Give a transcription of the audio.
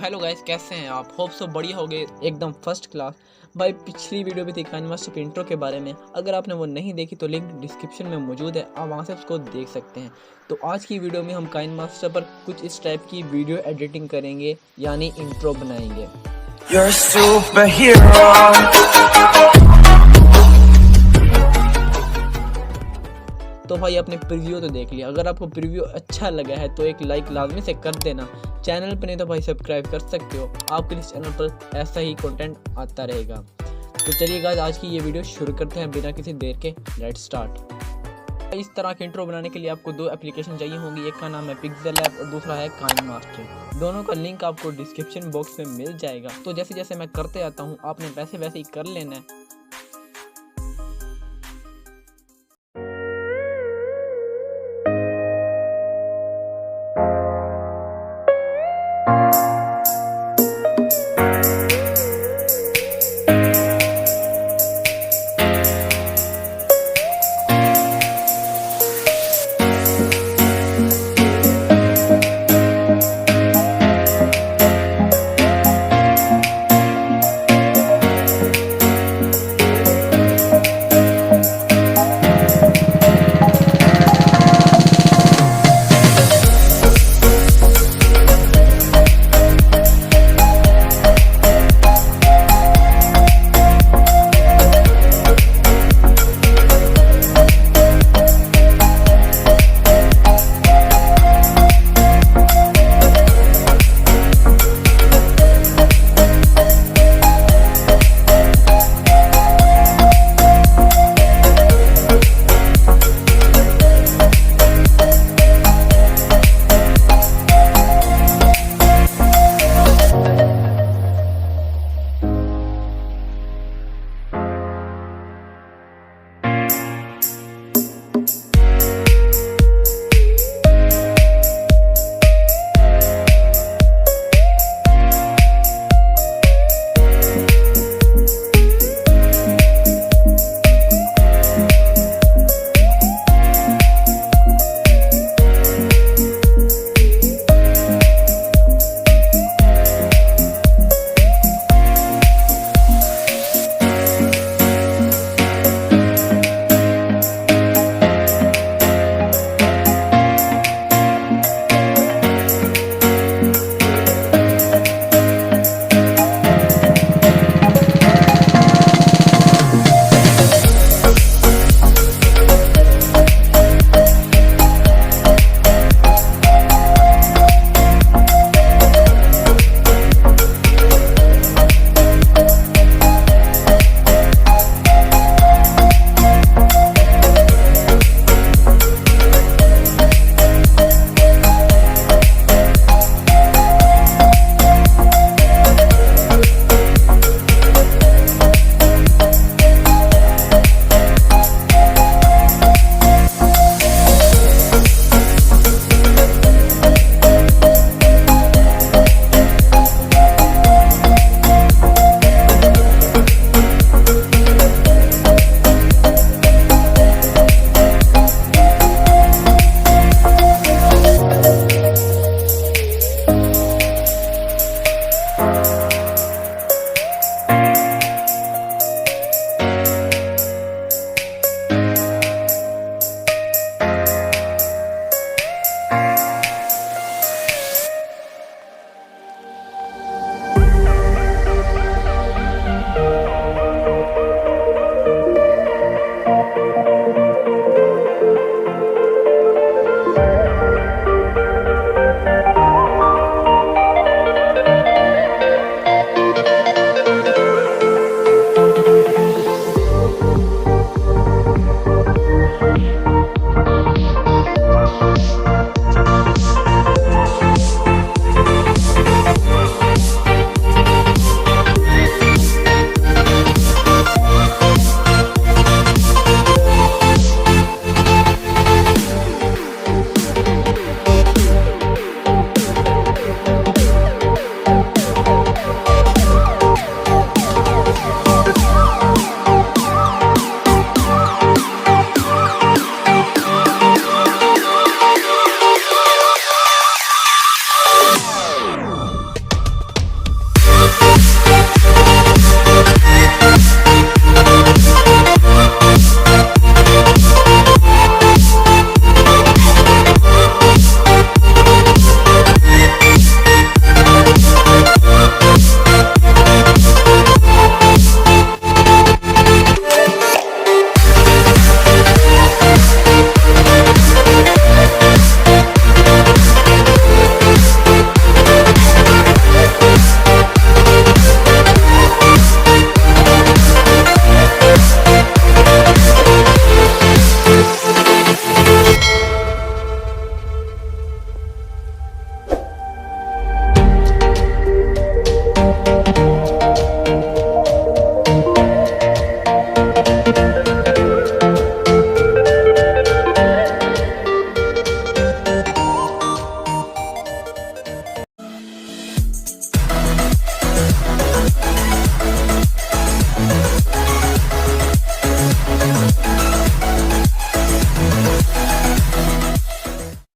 Hello guys, कैसे हैं आप? होप सो बढ़िया हो गए, एकदम फर्स्ट क्लास। भाई पिछली वीडियो भी थी काइनमास्टर के इंट्रो के बारे में। अगर आपने वो नहीं देखी तो लिंक डिस्क्रिप्शन में मौजूद है, आप वहां से उसको देख सकते हैं। तो आज की वीडियो में हम काइनमास्टर पर कुछ इस टाइप की वीडियो एडिटिंग करेंगे, यानी इंट्रो बनाएंगे। You're a superhero. तो भाई आपने प्रीव्यू तो देख लिया। अगर आपको प्रीव्यू अच्छा लगा है तो एक लाइक लाजमी से कर देना। चैनल पर नहीं तो भाई सब्सक्राइब कर सकते हो, आपके इस चैनल पर ऐसा ही कंटेंट आता रहेगा। तो चलिए गाइस, आज की ये वीडियो शुरू करते हैं बिना किसी देर के। Let's start. इस तरह के इंट्रो बनाने के लिए आपको दो एप्लीकेशन चाहिए होंगी। एक का नाम है पिक्सेल ऐप और दूसरा है काइनमास्टर। दोनों का लिंक आपको डिस्क्रिप्शन बॉक्स में मिल जाएगा। तो जैसे जैसे मैं करते आता हूँ आपने वैसे वैसे ही कर लेना है।